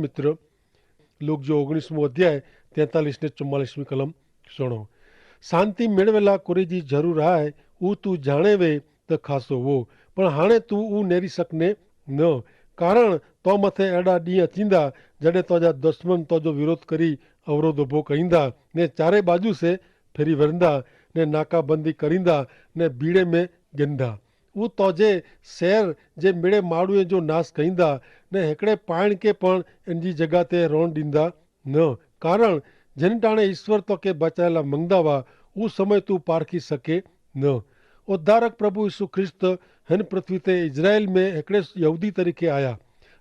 मित्र लोग जो 19मो अध्याय 43 ने 44 कलम सुनो। शांति मेळवेला कोरेजी जरूर आए ऊ तू जाने वे तो खासो वो पण हाणे तू ऊ नेरी सकने न कारण तो मथे एडा डी अचींदा जडे तो जा दुश्मन तो जो विरोध करी अवरोध उभो कईंदा ने चारे बाजू से फेरी वरंदा ने नाकाबंदी करींदा ने बीड़े में गिंदा ऊ तोजे शहर जे मिड़े माड़ुए जो नाश कईंदा ने हेकड़े पाण के पण इनजी जगह ते रोण दींदा न कारण जिन टाणे ईश्वर तो के बचायला मंगदा वा ऊ समय तू पारखी सके न। उद्धारक प्रभु यीशु ख्रिस्त हिन पृथ्वी ते इजराइल में हिकड़े यहूदी तरीके आया।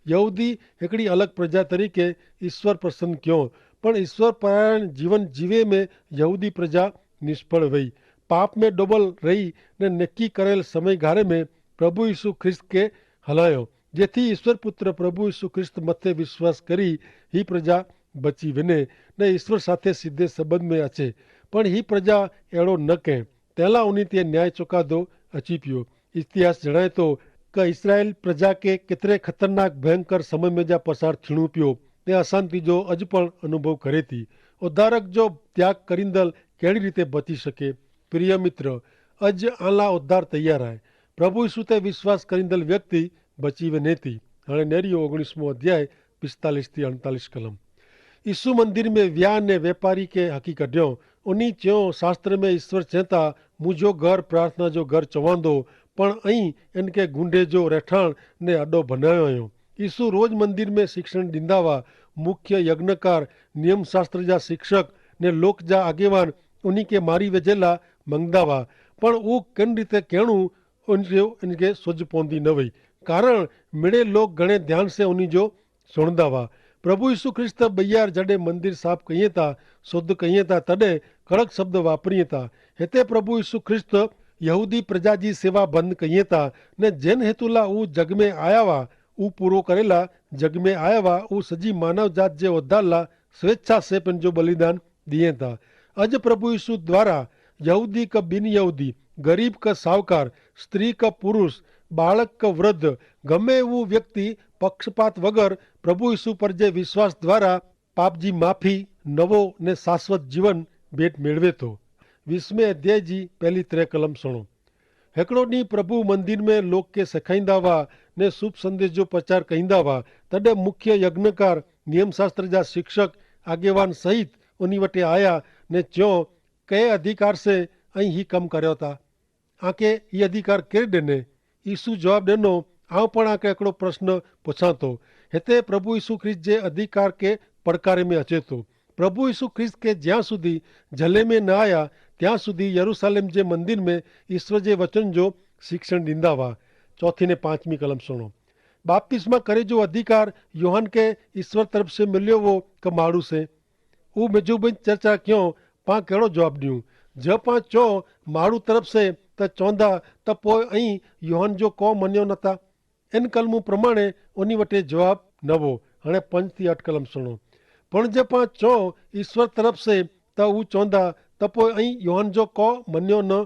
यहूदी हिकड़ी अलग प्रजा तरीके ईश्वर प्रसन्न क्यों पण ईश्वर परायण जीवन जीवे में यहूदी प्रजा निष्फળ वही पाप में डोबल रही ने नक्की करेल समय गारे में प्रभु यीशु ख्रिस्त के हलायो जेथी ईश्वर पुत्र प्रभु यीशु ख्रिस्त मथे विश्वास करी ही प्रजा बची वने ने ईश्वर साथे सीधे संबंध में अचे पण ही प्रजा एड़ो न कहे तेला उन्हीं ते न्याय चुकादो अची पियो। इतिहास जणाए तो कि इस्राएल प्रजा के केतरे खतरनाक भयंकर समय में जा पसार थीणू पियो ने अशांति जो अज पण अनुभव करे थी। उद्धारक जो त्याग करींदल केड़ी रीते बची सके। प्रिय मित्र अज आला उद्धार तैयार है प्रभु यीशु ते विश्वास करींदल व्यक्ति बची वे नेती। हणे नेरियो 19मो अध्याय 45 थी 48 कलम। यीशु मंदिर में व्याह ने व्यापारी के हकी कढियो उन्हीं च्यों शास्त्र में ईश्वर चेता मुझो घर प्रार्थना जो घर चवांदो पण अई इनके गुंडे जो रहठाण ने अड्डो बनायो हुयो। यीशु रोज मंदिर में शिक्षण दींदा हुआ। मुख्य यज्ञकार नियम शास्त्र जा शिक्षक ने लोक जा आगेवान उन्हीं के मारी वेजेला मंगदा हुआ पण ऊ किन रीते कहणू इनके सुझ पौंदी न वही कारण मिड़े लोग घणे ध्यान से उन्हीं जो सुणदा हुआ। प्रभु यीशु ख्रिस्त बयार जडे मंदिर साफ कहिए था शुद्ध कहिए था तडे कड़क शब्द वापरिए था। हिते प्रभु यीशु ख्रिस्त यहूदी प्रजा जी सेवा बंद कहिए था ने जिन हेतुला ऊ जग में आया वा ऊ पूरो करेला जग में आया वा ऊ सजी मानव जात जे उद्धार ला स्वेच्छा से पंहिंजो बलिदान दिए था। अज प्रभु यीशु द्वारा यहूदी का बिन यहूदी गरीब का सावकार स्त्री का पुरुष बालक का वृद्ध गमे वो व्यक्ति पक्षपात वगर प्रभु यीशु पर जे विश्वास द्वारा पाप जी माफी नवो ने शाश्वत जीवन भेट मेळवे तो। 20वें अध्याय जी पहली 3 कलम सुनो। हेकड़ो डी प्रभु मंदिर में लोग के सखाईंदा हुआ ने शुभ संदेश जो प्रचार कईंदा हुआ तडे मुख्य यज्ञकार नियम शास्त्र जा शिक्षक आगेवान सहित उन्हीं वटे आया ने च्यों कई अधिकार से अई ही कम कर्यो था आके ये अधिकार केर देने। यीशु जवाब देनो आऊं पण आके एकड़ो प्रश्न पूछा तो हिते प्रभु यीशु ख्रिस्त जे अधिकार के पड़कारे में अचे तो। प्रभु यीशु ख्रिस्त के ज्यां सुधी झले में न आया त्यां सुधी यरूशलेम जे मंदिर में ईश्वर जे वचन जो शिक्षण दींदा हुआ। 4 ने 5वीं कलम सुनो। बपतिस्मा करे जो अधिकार यूहन के ईश्वर तरफ से मिलियो वो कमाड़ू से ऊ मेजूबन चर्चा क्यों पा केड़ो जवाब दियूं जब पा चो माड़ू तरफ से त चौंदा त पोइ अई यूहन जो को मनियो नता। इन कलमों प्रमाणे उन्हीं वटे जवाब नवो। हणे 5 थी 8 कलम सुनो। पण जे पा चो ईश्वर तरफ से त ऊ चौंदा त पोइ अई यूहन जो को मनियो न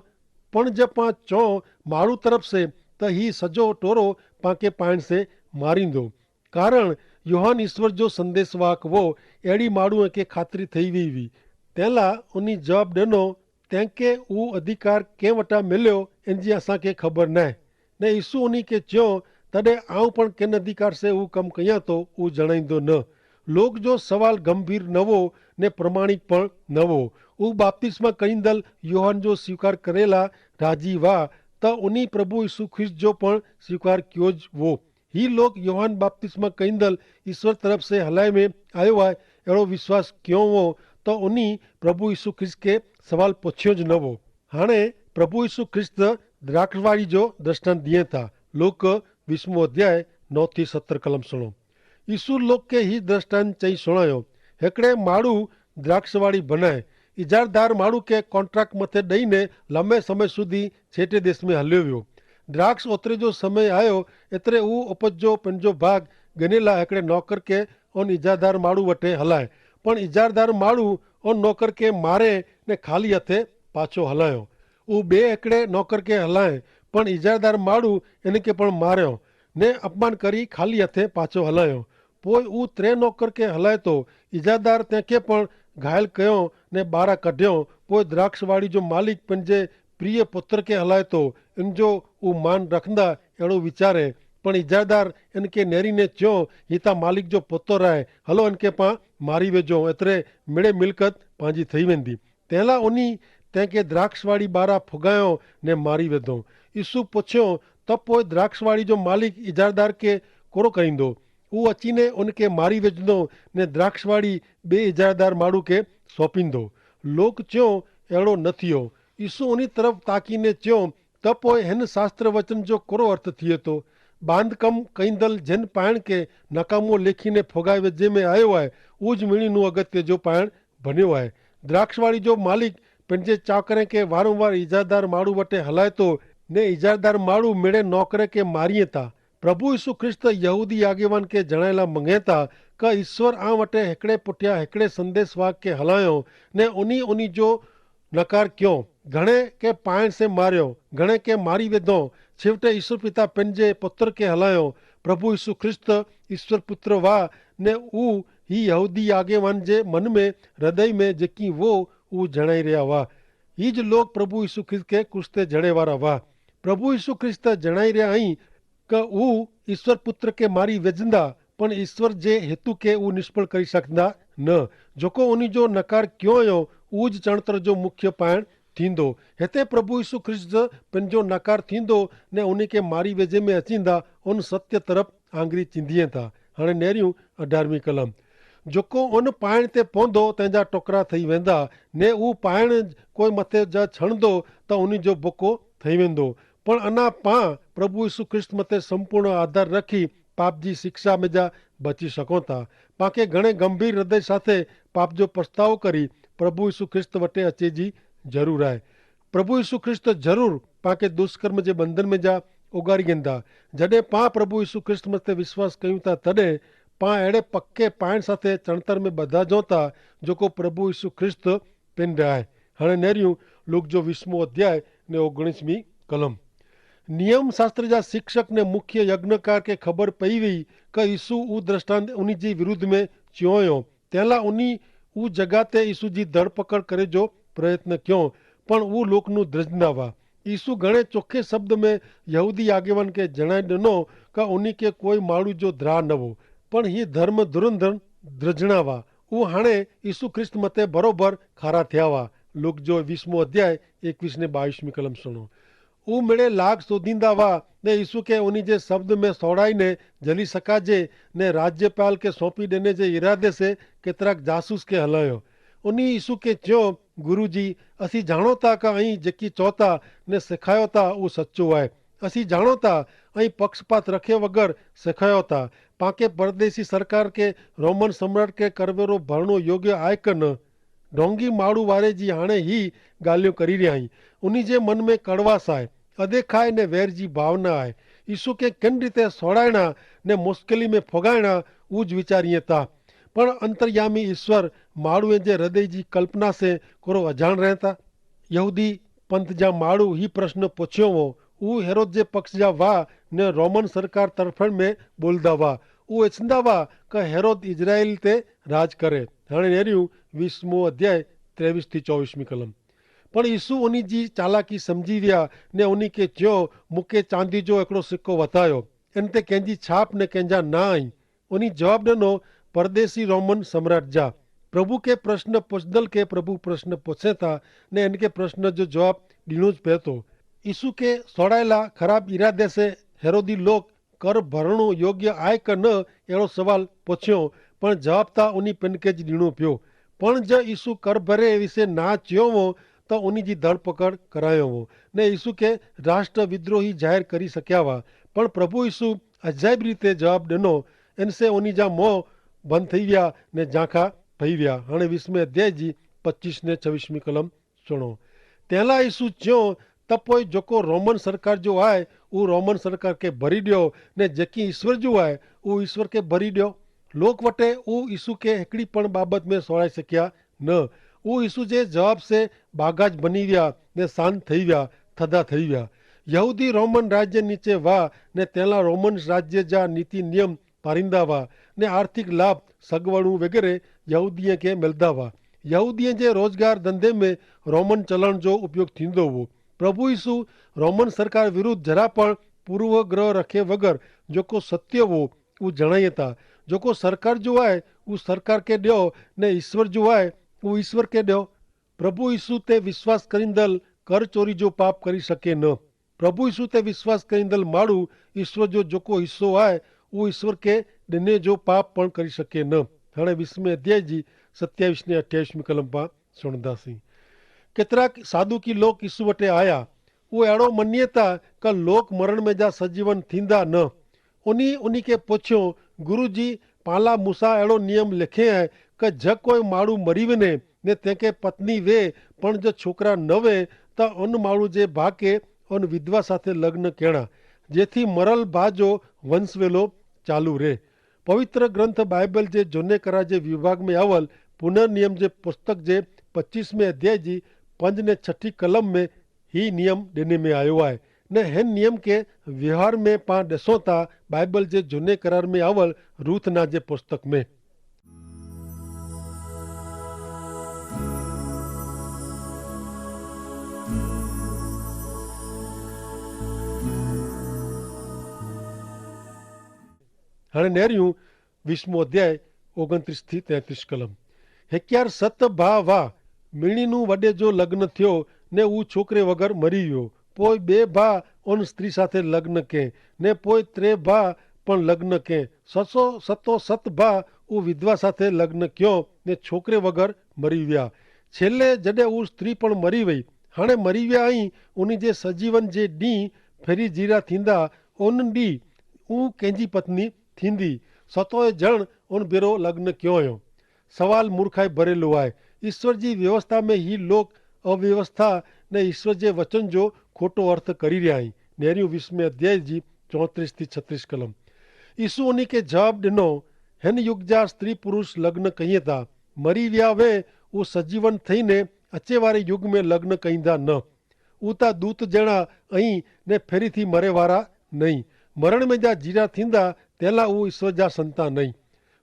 पण जे पा चो माड़ू तरफ से त ही सजो टोरो पाके पाण से मारींदो कारण यूहन ईश्वर जो संदेशवाहक वो एड़ी माड़ू के खातरी थई वी हुई। तेला उन्हीं जवाब देनो तंहिंखे ऊ अधिकार कंहिं वटां मिलियो इन जी असांखे ख़बर न आहे ने यीशु उन्हीं खे चयो तॾहिं आऊं पण किन अधिकार से ऊ कमु कयां थो ऊ जणाईंदो न। लोक जो सवाल गंभीर न हो ने प्रमाणिक पण न हो। ऊ बपतिस्मा कईंदल यूहन जो स्वीकार करेला राजी हुआ त उन्हीं प्रभु यीशु ख्रिस्त जो पण स्वीकार कयो वो। ही लोग यूहन बपतिस्मा कईंदल ईश्वर तरफ से हलाए में आयो आहे अहिड़ो विश्वास क्यों हो त उन्हीं प्रभु यीशु ख्रिस्त के सवाल पुछियो ज न हो। हाणे प्रभु यीशु ख्रिस्त द्राक्षवाड़ी जो दृष्टांत दिए था। लोक 20मो अध्याय 9 थी 17 कलम सुनो। यीशु लोक के ही दृष्टांत चई सुणायो हेकड़े माड़ू द्राक्षवाड़ी बनाए इजारदार माड़ू के कॉन्ट्रैक्ट मथे दई ने लंबे समय सुधी छेटे देश में हलियो वियो। द्राक्ष ओतरे जो समय आयो एतरे ऊ उपज जो पंहिंजो भाग गनेला हेकड़े नौकर के उन इजारदार माड़ू वटे हलाए पण इजारदार माड़ू उन नौकर के मारे ने खाली हथे पाछो हलायो। ऊ बे हिकड़े नौकर के हलाए पण इजारदार माड़ू इनके पण मारियो ने अपमान करी खाली हथे पाछो हलायो। पोइ ऊ 3 नौकर खे हलाए थो। इजादार तंहिंखे पण घायल कयो ने ॿाहिरां कढियो। पोइ द्राक्षवाड़ी जो मालिक पंहिंजे प्रिय पुत्र खे हलाए थो। इन जो ऊ मान रखंदा अहिड़ो वीचारे, पण इजादार इनखे नेरीने चयो ही त मालिक जो पुत्र आहे, हलो इनखे पाण मारी वेझो, एतिरे मिड़े मिल्कत पंहिंजी थी वेंदी। तंहिं लाइ उन तंहिंखे द्राक्षवाड़ी ॿाहिरां फुगायो ने मारी वेधो। यीशु पुछियो त पोइ द्राक्षवाड़ी जो मालिक इजादार खे कोड़ो करींदो? उहो अची ने उनखे मारी वेझंदो ने द्राक्षवाड़ी ॿिए इजादार माण्हू खे सौंपींदो। लोक चयो अहिड़ो न थियो। यीशु उन तरफ़ ताकीने चयो त पोइ हिन शास्त्र वचन जो कहिड़ो अर्थ थिए थो? बांध कमु कईंदल जिन पाइण खे नकामो लेखीने फुगाए वेझे में आयो आहे, उज मिणीनू अगत्य जो पाइण बनियो आहे। द्राक्षवाड़ी जो मालिक पंहिंजे चाकरे खे वारंवार इजादार माण्हू वटि हलाए थो ने इजादार माण्हू मिड़े नौकर खे मारीए था। प्रभु यीशु ख्रिस्त यहूदी आगेवान खे जणाइण लाइ मंगे था क ईश्वर आ वटि हिकिड़े पुठियां हिकिड़े संदेश वाक खे हलायो ने उन जो नकार कयो। घणे खे पाइण से मारियो, घणे खे मारी वेधो। छिवटे ईश्वर पिता पंहिंजे पुत्र खे हलायो। प्रभु यीशु ख्रिस्त ईश्वर पुत्र वाह ने ऊ ही यहूदी आगेवान जे मन में हृदय में जेकी वो ऊ जणाई रहिया हुआ। हीज लोग प्रभु यीशु ख्रिस्त खे क्रूस ते जड़े वारा हुआ। प्रभु यीशु ख्रिस्त जणाई रहिया आहीं क ऊ ईश्वर पुत्र खे मारी वेझंदा, पण ईश्वर जे हेतु खे ऊ निष्फल करी सघंदा न। जेको उन जो नकार कयो हुयो उज चणतर जो मुख्य पाइण थींदो। हिते प्रभु यीशु ख्रिस्त पंहिंजो नकार थींदो ने उन खे मारी वेझे में अचींदा, उन सत्य तरफ़ आंगरी चिंदीअ था। हाणे नेरियूं 18वीं कलम। जेको उन पाइण ते पवंदो तंहिंजा टुकड़ा थी वेंदा ने ऊ पाइण कोई मथे जा छणंदो त उन जो बुको थी वेंदो। पण अञा पाण प्रभु यीशु ख्रिस्त मथे संपूर्ण आधार रखी पाप जी शिक्षा में जा बची सघूं था। पांखे घणे गंभीर हृदय साथे पाप जो पछतावो करी प्रभु यीशु ख्रिस्त वटि अचे जी ज़रूर आहे। प्रभु यीशु ख्रिस्त ज़रूर पांखे दुष्कर्म जे बंधन में जा उगारी वेंदा। जॾहिं पाण प्रभु यीशु ख्रिस्त मथे विश्वास कयूं था तॾहिं पाण अहिड़े पके पाइण साथे चणतर में ॿधाइजूं था जेको प्रभु यीशु ख्रिस्त पिंड आहे। हाणे नेरियूं लूक जो 20 अध्याय ने 19वीं कलम। नियम शास्त्र जा शिक्षक ने मुख्य यज्ञकार खे ख़बर पई हुई क यीशु ऊ दृष्टांत उन जी विरुद्ध में चयो हुयो। तंहिं लाइ उन ऊ जॻह ते यीशु जी धरपकड़ करे जो प्रयत्न कयो, पण उहो लोकनू द्रजंदा हुआ। यीशु घणे चोखे शब्द में यहूदी आगेवान खे जणाए ॾिनो क उन खे कोई माण्हू जो द्रा न हो, पण ही धर्म धुरंधर द्रजणा हुआ। उहो हाणे यीशु ख्रिस्त मथे बरोबर खारा थिया हुआ। लूक जो 20 अध्याय 21 ने 22वीं कलम सुनो। ऊ मिड़े लाग सोधींदा हुआ ने यीशु खे उन जे शब्द में सोड़ाई ने जली सकाजे ने राज्यपाल खे सौंपी ॾिने जे इरादे से केतिरा जासूस खे हलायो। उन यीशु खे चयो, गुरु जी असीं ॼाणो था क ऐं जेकी चओ था ने सिखायो था उहो सचो आहे। असीं ॼाणो था ऐं पक्षपात रखे वग़ैरह सिखायो था। पांखे परदेसी सरकार खे रोमन सम्राट खे करवेरो भरणो योग्य आहे क न? ढोंगी माण्हू वारे जी हाणे ही ॻाल्हियूं करी रहिया आहीं। उन जे मन में कड़वास आहे, अदेखाए ने वैर जी भावना आहे। यीशु खे किन रीते सोड़ाइणा ने मुश्किली में फुगाइणा उज वीचारीअ था, पण अंतर्यामी ईश्वर माण्हूअ जे हृदय जी कल्पना से कोरो अजाण रहे था। यहूदी पंथ जा माण्हू ही प्रश्न पुछियो हो। ऊ हेरोद जे पक्ष जा हुआ ने रोमन सरकार तरफण में बोलदा हुआ। ऊ इच्छंदा हुआ क हेरोद इजराइल ते राज करे। हाणे नेरियूं 20 अध्याय 23 थी 24वीं कलम। पण यीशु उन जी चालाकी सम्झी विया ने उन खे चयो, मूंखे चांदी जो हिकिड़ो सिक्को वतायो, इन ते कंहिंजी छाप ने कंहिंजा न आई। उन जवाब ॾिनो, परदेसी रोमन सम्राट जा। प्रभु के प्रश्न पुछदल के प्रभु प्रश्न पूछे था ने इनके प्रश्न जो जवाब ॾिनो पए थो। यीशु के सोड़ायला ख़राब इरादे से हेरोदी लोग कर भरणो योग्य आहे क न अहिड़ो सवाल पुछियो, पण जवाब था उन पिन खे ॾियणो पियो। पण ज यीशु कर भरे विषय ना चयो हो त उन जी धरपकड़ करायो हो ने यीशु के राष्ट्र विद्रोही जाहिर करी सकिया हुआ। पण प्रभु यीशु अजाइब रीते जवाब ॾिनो, इनसे उन जा मोह बंदि थी विया ने झांखा पई विया। हाणे 20 अध्याय जी 25 ने 26वीं कलम सुनो। तंहिं लाइ यीशु चयो त पोइ जेको रोमन सरकार जो आहे उहो रोमन सरकार खे भरी ॾियो ने जेकी ईश्वर जो आहे उहो ईश्वर खे भरी ॾियो। लोक वटि उहो यीशु खे हिकिड़ी पण बाबति में सोड़ाए सकिया न। उहो यीशु जे जवाब से बागाज बनी विया ने शांत थी विया, थधा थी विया। यहूदी रोमन राज्य नीचे हुआ ने तंहिं लाइ रोमन राज्य जा नीति नियम पारींदा हुआ ने आर्थिक लाभ सगवड़ू वगैरह यहूदीअ खे मिलंदा हुआ। यहूदीअ जे रोज़गार धंधे में रोमन चलन जो उपयोग थींदो हुओ। प्रभु यीशु रोमन सरकार विरुद्ध जरा पण पूर्वग्रह रखे वगर जेको सत्य हो वो जणाए था। जेको सरकार जो है वो सरकार के ॾियो ने ईश्वर जो है वो ईश्वर के ॾियो। प्रभु यीशु ते विश्वास करींदल कर चोरी जो पाप करी सके न। प्रभु यीशु ते विश्वास करींदल माण्हू ईश्वर जो जेको हिस्सो आहे वो ईश्वर के ॾिने जो पाप पण करी सके न। हाणे 20वें अध्याय जी 27 ने 28 कलम पां सुणंदासीं। केतिरा साधुकी लोग यीशु वटि आया। उहे अहिड़ो मञे था कि लोक मरण में जा सजीवन थींदा न। उन्ही खे पुछियो, गुरु जी पाला मूसा अहिड़ो नियम लिखे है कि जग कोई माण्हू मरी वञे ने तंहिंखे पत्नी वे पण जो छोकरा न वे त उन माण्हू जे भाउ खे उन विधवा साथे लग्न करणा जेथी मरल भाउ जो वंश वेलो चालू रहे। पवित्र ग्रंथ बाइबल जे झूने करा जे विभाग में आवल पुनर्नियम जे पुस्तक जे 25वें अध्याय जी 5 ने 6 कलम में ही नियम ॾिने में आयो आहे ने हिन नियम के व्यवहार में पां ॾिसूं था बाइबल जे झूने करार में आवल रूथना जे पुस्तक में। हाणे नेरियूं 20मो अध्याय 29 थी 33 कलम। हिकियार 7 भाउ हुआ। मिणीनू वॾे जो लग्न थियो ने ऊ छोकिरे वगर मरी वियो। पोइ ॿिए भाउ उन स्त्री साथे लग्न कयईं ने पोइ टे भाउ पण लग्न कयईं। सतो 7 भाउ ऊ विधवा साथे लग्न कयो ने छोकिरे वगर मरी विया। छेल्ले जॾहिं ऊ स्त्री पण मरी वई। हाणे मरी विया आहीं उन जे सजीवन जे ॾींहुं फेरी जीरा थींदा उन ॾींहुं ऊ कंहिंजी पत्नी थींदी। सतों जण उन भेरो लग्न कयो हुयो। सवाल मूर्खाई भरियलु आहे। ईश्वर जी व्यवस्था में ही लोग अव्यवस्था ने ईश्वर जे वचन जो खोटो अर्थ करी रहिया आहिनि। नेरियूं 20वें अध्याय जी 34 थी 36 कलम। यीशु उन खे जवाब ॾिनो, हिन युग जा स्त्री पुरुष लग्न कईं था। मरी विया वे ऊ सजीवन थई ने अचे वारे युग में लग्न कईंदा न। ऊ त दूत जहिड़ा ऐं ने फेरी थी मरे वारा नहीं। मरण में जा जीरा थींदा तंहिंला ऊ ईश्वर जा संतान नहीं।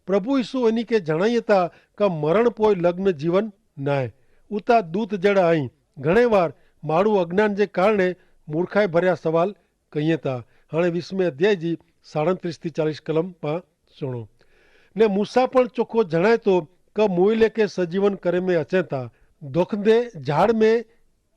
प्रभु यीशु इन खे जणाई था कि मरण पोइ लग्न जीवन न आहे। ऊ त दूत जहिड़ा आहिनि। घणे वार माण्हू अज्ञान जे कारणे मूर्खाई भरिया सवाल कईं था। हाणे 20वें अध्याय जी 37 थी 40 कलम पां सुणो। ने मूसा पण चोखो जणाए थो कि मुइले खे सजीवन करे में अचनि था। दुखंदे झाड़ में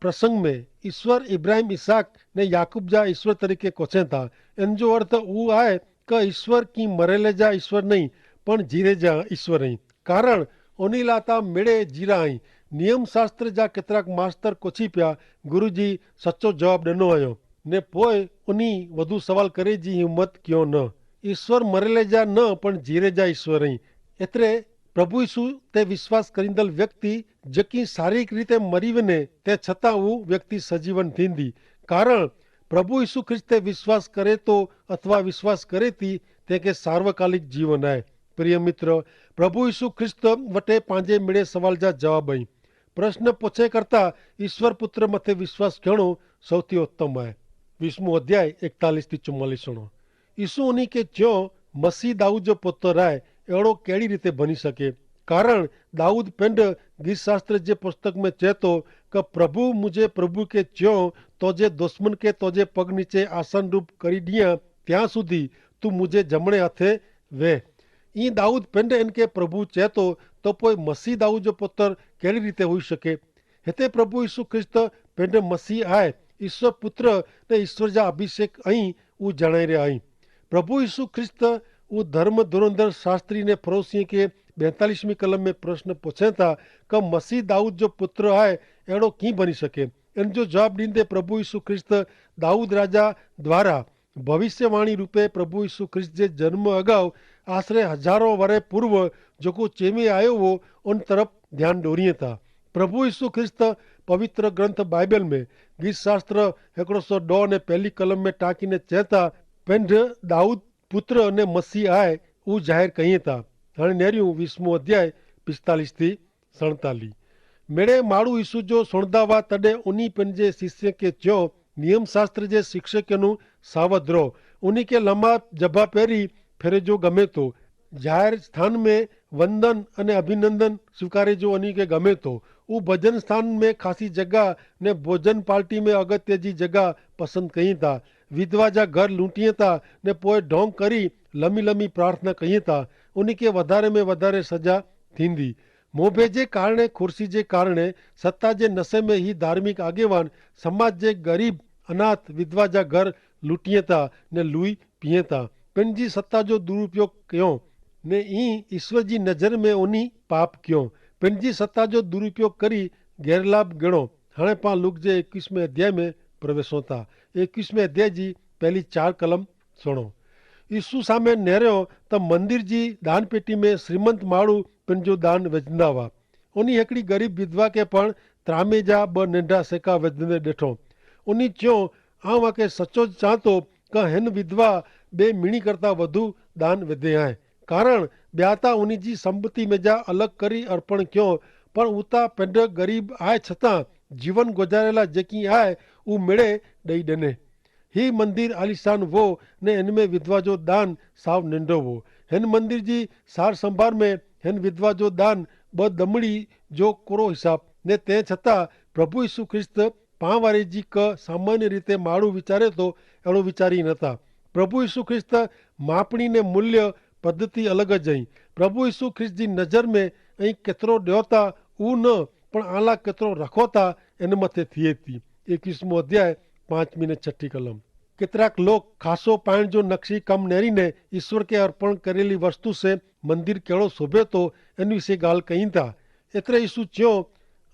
प्रसंग में ईश्वर इब्राहिम इसहाक ने याकूब जा ईश्वर तरीके कोचे था। इन जो अर्थ ऊ आहे कि ईश्वर की मरेले जा ईश्वर नहीं पण जीरे जा ईश्वर आहिनि। कारण उन लाता मिड़े जीरा आहिनि। नियम शास्त्र जा केतिराक मास्तर कोची पिया। गुरु जी सचो जवाब ॾिनो हुयो ने पोइ उनी वधू सवाल करे जी हिम्मत कयो न। ईश्वर मरेले जा न पण जीरे जा ईश्वर आहिनि। एतिरे प्रभु यीशु ते विश्वास करींदल व्यक्ति जेकी शारीरिक रीते मरी वञे ते छतां उहो व्यक्ति सजीवन थींदी। कारण प्रभु यीशु ख्रिस्त ते विश्वास करे थो अथवा विश्वास करे थी तंहिंखे सार्वकालिक जीवन आहे। प्रिय मित्र, प्रभु यीशु ख्रिस्त वटे पंहिंजे मिड़े सवाल जा जवाब आहिनि। प्रश्न पुछे करता ईश्वर पुत्र मथे विश्वास करणो सौथी उत्तम आहे। 20मो अध्याय 41 थी 44 सुणो। यीशु उन खे चयो, मसीह दाऊद जो पुत्र आहे अहिड़ो कहिड़ी रीते बनी सके। कारण दाऊद पिंड गीत शास्त्र जे पुस्तक में चए थो कि प्रभु मुंहिंजे प्रभु खे चयो, तोजे दुश्मन खे तोजे पग नीचे आसन रूप करी ॾियां त्यां सुधी तूं मुंहिंजे जमणे हथे वेह। ईअं दाऊद पिंड इनखे प्रभु चए थो त पोइ मसीह दाऊद जो पुत्र कहिड़ी रीते हुई सके। हिते प्रभु यीशु ख्रिस्त पिंड मसीह आहे। ईश्वर पुत्र ने ईश्वर जा अभिषेक ऐं उहो जणाए रहिया आहिनि। प्रभु यीशु ख्रिस्त उहो धर्म धुरंधर शास्त्री ने फरोसीअ खे 42वीं कलम में प्रश्न पुछे था कि मसीह दाऊद जो पुत्र आहे अहिड़ो कीअं बनी सके। इन जो जवाब ॾींदे प्रभु यीशु ख्रिस्त दाऊद राजा द्वारा भविष्यवाणी रूपे प्रभु यीशु ख्रिस्त जे जन्म अगाउ आसिरे हज़ारों वरे पूर्व जेको चेमे आयो हो उन तरफ़ ध्यानु ॾोरीअ था। प्रभु यीशु ख्रिस्त पवित्र ग्रंथ बाइबल में गीत शास्त्र 102 ने 1 कलम में टाकीने चए था पिंड दाऊद पुत्र ने मसीह आहे उहो ज़ाहिर कईं था। हाणे नेरियूं 20मो अध्याय 45 थी 47। मिड़े माण्हू यीशु जो सुणंदा हुआ तॾहिं उन पंहिंजे शिष्य खे चयो, नियम शास्त्र जे शिक्षकनु सावध रहो। उन खे लंबा जबा पहिरीं फेरे जो गमे तो जाहिर स्थान में वंदन अने अभिनंदन स्वीकारे जो वञी के गमे तो उ भजन स्थान में खासी जगह ने भोजन पार्टी में अगत्य जी जगह पसंद कई था। विधवा जा घर लूंटिए था ने पोए ढोंग करी लमी लमी प्रार्थना कई था। उन्हीं के वधारे में वधारे सजा थींदी। मोभे जे कारणे खुर्सी जे कारणे सत्ता जे नशे में ही धार्मिक आगेवान समाज जे गरीब अनाथ विधवा जा घर लूटिए था ने लुई पिए था। पंहिंजी सत्ता जो दुरुपयोग क्यों ने ई ईश्वर जी नज़र में उन्हीं पाप क्यों पंहिंजी सत्ता जो दुरुपयोग करी गैरलाभ गणो। हाणे पाण लुक जे 21वें अध्याय में प्रवेशो था। 21वें अध्याय जी पहली 4 कलम सुनो। यीशु सामे नेरियो त मंदिर जी दान पेटी में श्रीमंत माण्हू पंहिंजो दान विझंदा हुआ। उन्हीं हिकिड़ी गरीब विधवा के पण त्रामे जा 2 नंढा सेका विझंदे ॾिठो। उन्हीं चयो आउं आके सचो चवां थो कि हिन विधवा 2 मीणी करता वधु दान विधे आहे। कारण ॿिया त उन्हीं जी संपत्ति में जा अलॻि करी अर्पण कयो पर उता पंहिंजो गरीब आहे छतां जीवन गुज़ारे जेकी आहे उहो मिड़े ॾेई ॾिने। ही मंदिर आलिशान वो ने हिन में विधवा जो दान साव नंढो हो। हिन मंदिर जी सार संभाल में हिन विधवा जो दान 2 दमड़ी जो कोरो हिसाब ने ते छतां प्रभु यीशु ख्रिस्त पाण वारे जी क सामान्य रीते माण्हू वीचारे तो अहिड़ो वीचारी नथा। प्रभु यीशु ख्रिस्त मापणी ने मूल्य पद्धति अलॻि जई। प्रभु यीशु ख्रिस्त जी नज़र में ऐं केतिरो ॾियो था उहो न पण आला केतिरो रखो था इन मथे थिए थी। 21वां अध्याय 5वीं ने 6 कलम। केतराक लोग खासो पाइण जो नक्शी कम नेरीने ईश्वर के अर्पण करेली वस्तु से मंदिर कहिड़ो शोभे तो इन विषय ॻाल्हि कई था। एतिरे यीशु चयो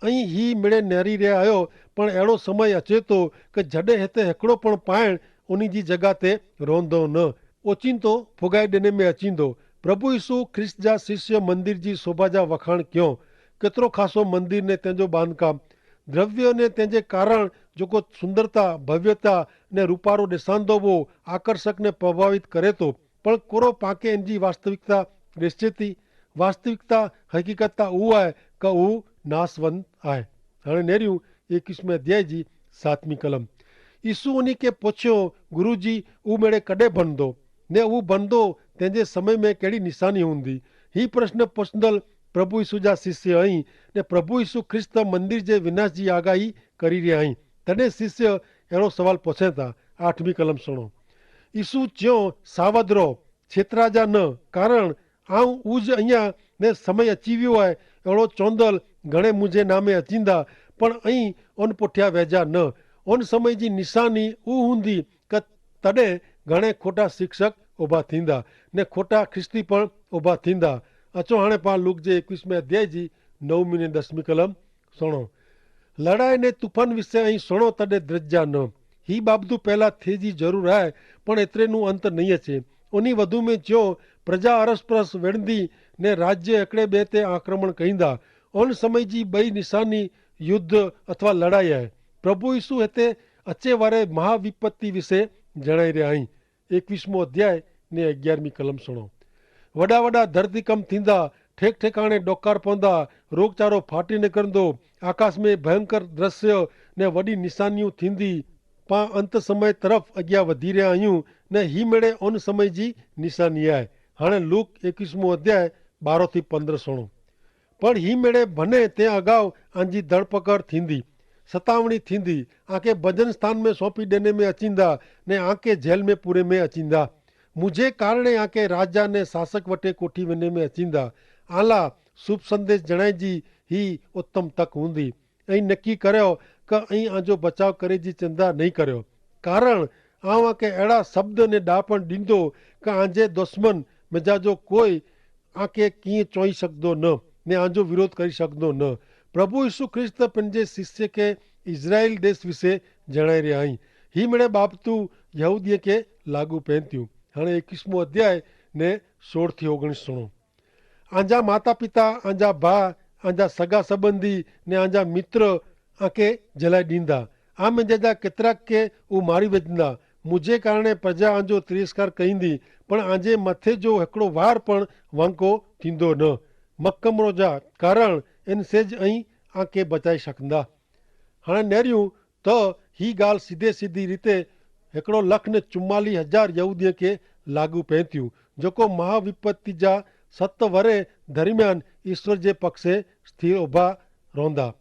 ऐं ही मिड़े नेरी रहिया आहियो पण अहिड़ो समय अचे थो कि जॾहिं हिते हिकिड़ो पण पाइण उन जी जॻह ते रहंदो न ओचिंतो फुगाए ॾिने में अचींदो। प्रभु यीशु ख्रिस्त जा शिष्य मंदिर जी शोभा जा वखाण कयो। केतिरो खासो मंदिर ने तंहिंजो बांधकाम द्रव्य ने तंहिंजे कारण जेको सुंदरता भव्यता ने रूपारो ॾिसंदो वो आकर्षक ने प्रभावित करे थो पण कोरो पाके इन जी वास्तविकता ॾिसे थी। वास्तविकता हक़ीक़त उहो आहे कि उहो नासवंत आहे। हाणे नेरियूं 21वें अध्याय जी 7वीं कलम। यीशु उन्हीं के पुछियो गुरु जी उहो मेड़े कॾहिं बनंदो ने उहो बनंदो तंहिंजे समय में कहिड़ी निशानी हूंदी। ही प्रश्न पुछंदड़ प्रभु यीशु जा शिष्य आहीं ने प्रभु यीशु ख्रिस्त मंदिर जे विनाश जी आगाही करी रहिया आहीं। तॾहिं शिष्य अहिड़ो सवाल पुछे था। 8वीं कलम सुनो। यीशु चयो सावध रहो छेतरा जा न कारण आऊं उज अञा ने समय अची वियो आहे अहिड़ो चवंदड़ घणे मुंहिंजे नामे अचींदा पण ऐं उन पुठियां वेझा न। उन समय जी निशानी उहा हूंदी कि तॾहिं घणे खोटा शिक्षक उभा थींदा ने खोटा ख्रिस्ती पण उभा थींदा। अचो हाणे पाण लूक जे 21वें अध्याय जी 9वीं ने 10वीं कलम सुणो। लड़ाई ने तूफान विषय ऐं सुणो तॾहिं द्रजा न। ही बाबतूं पहिला थिए जी ज़रूरु आहे पण एतिरे नूं अंत नहीं अचे। उन्हीं वधू में चयो प्रजा अरसपरस विढ़ंदी ने राज्य हिकिड़े ॿिए ते आक्रमण कईंदा। उन समय जी 2 निशानी युद्ध अथवा लड़ाई आहे। प्रभु यीशु हिते अचे वारे महाविपत्ति विषय जणाई रहिया आहीं। 21वां अध्याय ने 11वीं कलम सुणो। वॾा वॾा धरतीकंप थींदा ठेक ठेकाणे ॾोकार पवंदा रोगचारो फाटी निकिरंदो आकाश में भयंकर दृश्य ने वॾी निशानियूं थींदी। पां अंत समय तरफ़ अॻियां वधी रहिया आहियूं ने ही मिड़े उन समय जी निशानी आहे। हाणे लूक 21वां अध्याय 12 थी 15 सुणो। पण ही मिड़े भने ते अगाऊ आंजी धरपकड़ थींदी सतावणी थींदी आके भजन स्थान में सौंपी ॾिने में अचींदा ने आके जेल में पूरे में अचींदा। मुझे कारणे आके राजा ने शासक वटे कोठी वञे में अचींदा। आला शुभ संदेश जणाए जी ही उत्तम तक हूंदी ऐं नकी करियो कि ऐं आंजो बचाव करे जी चिंता नहीं करियो कारण आउं आके अहिड़ा शब्द ने ॾापण ॾींदो कि आंजे दुश्मन मुंहिंजा जो कोई आके कीअं चोई सघंदो न ने आंजो विरोध करे सघंदो न। प्रभु यीशु ख्रिस्त पंहिंजे शिष्य के इज़राइल देश विषय जणाए रहिया आहीं। ही मिड़े बाबतूं यहूदीअ खे लागू पवनि थियूं। हाणे 21वां अध्याय ने 16 थी 19 सुणो। आंजा माता पिता आंजा भाउ आंजा सगा संबंधी ने आंजा मित्र आके जलाए ॾींदा। आ मुंहिंजे जा केतिरा के उहे मारी विझंदा। मुंहिंजे कारणे प्रजा आंजो तिरस्कार कईंदी पण आंजे मथे जो हिकिड़ो वार पण वांको थींदो न। मकमरो जा कारण इन सेज ऐं आके बचाए सघंदा। हाणे नेरियूं त ही ॻाल्हि सीधे सीधी रीते 1,44,000 यहूदीअ खे लागू पए थियूं जेको महाविपत्ति जा 7 वरे दरमियान ईश्वर जे पक्षे स्थिर उभा रहंदा।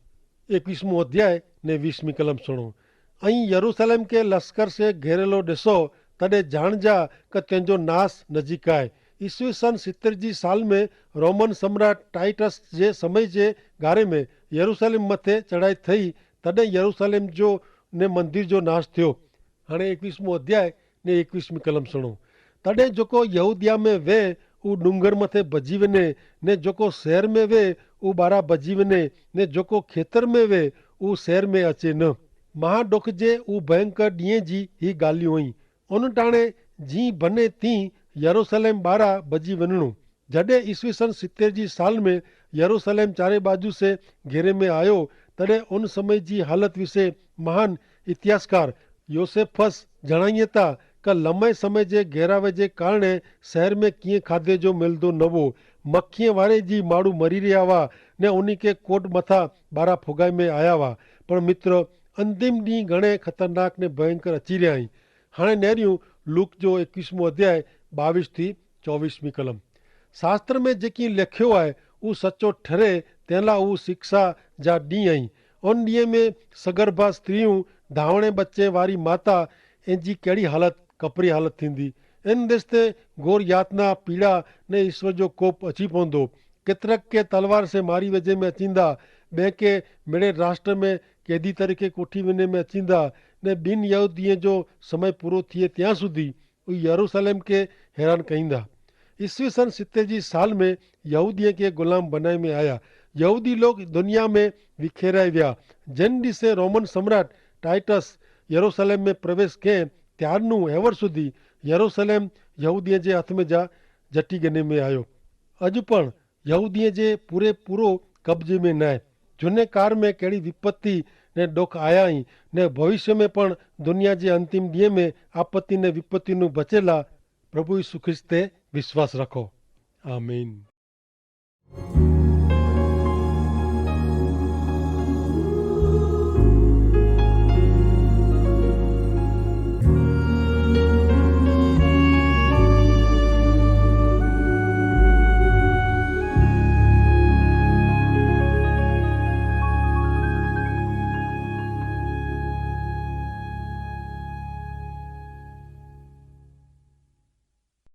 21वां अध्याय ने 20वीं कलम सुनो। ऐं यरूशलेम के लश्कर से घेरेलो ॾिसो तॾहिं जाणजा कि तुंहिंजो नास नज़ीक आहे। ईस्वी सन 70 जी साल में रोमन सम्राट टाइटस जे समय जे गारे में यरूशलेम मथे चढ़ाई थई, तॾहिं यरूशलेम जो ने मंदिर जो नाश थियो। हाणे 21वां अध्याय ने 21वीं कलम सुनो। तॾहिं जेको यहूदिया में वेह उ डूंगर मथे भॼी वञे, ने जेको शहर में वेह उ ॿाहिरां भॼी वञे, ने जेको खेतर में वेह उ शहर में अचे न। महाडुख जे उ भयंकर ॾींहं जी ही ॻाल्हियूं हुई। उन टाणे जीअं बने तीं यरूशलेम ॿाहिरां भॼी वञणो। जॾहिं ईस्वी सन 70 जी साल में यरूशलेम चारे बाजू से घेरे में आयो, तॾहिं उन समय जी हालत विषय महान इतिहासकार योसेफस जणाइए था कि लंबे समय जे घेरावे जे कारण शहर में कीअं खाधे जो मिलंदो न हो। मक्खीअ वारे जी माण्हू मरी रहिया हुआ, ने उन खे कोट मथां ॿाहिरां फुगाए में आया हुआ। पर मित्र, अंतिम ॾींहुं घणे ख़तरनाक ने भयंकर अची रहिया आहिनि। हाणे नेरियूं लूक जो 21वां अध्याय 22 थी 24वीं कलम। शास्त्र में जेकी लिखियो आहे उहो सचो ठरे, तंहिं लाइ उहो शिक्षा जा ॾींहं आहिनि। उन ॾींहं में सगर्भा स्त्रियूं, धावणे बचे वारी माता ऐं जी कहिड़ी हालति कपरी हालति थींदी। इन देश ते घोर यातना, पीड़ा ने ईश्वर जो कोप अची पवंदो। केतिरक के तलवार से मारी वेझे में अचींदा, ॿिए के मिड़े राष्ट्र में कैदी तरीक़े कोठी वञे में अचींदा, ने ॿिनि यहूदीअ जो समय पूरो थिए ત્યાં સુધી यरूशलेम के हैरान कईंदा। ईस्वी सन 70 जी साल में यहूदीअ के गुलाम बनाए में आया। यहूदी लोग दुनिया में विखेराए विया। जिन ॾिसे रोमन सम्राट टाइटस यरूशलेम में प्रवेश कयईं, ત્યારનું હેવર સુધી यरूशलेम यहूदीअ जे हथ में जटी गने में आयो। अॼु पण यहूदीअ जे पूरो कब्जे में न आहे। झूने कार में कहिड़ी विपत्ति ने ॾुख आया आहिनि, ने भविष्य में पण दुनिया जे अंतिम ॾींहं में आपत्ति ने विपत्ति नु बचेला। प्रभु यीशु ख्रिस्त ते विश्वास रखो। आमीन।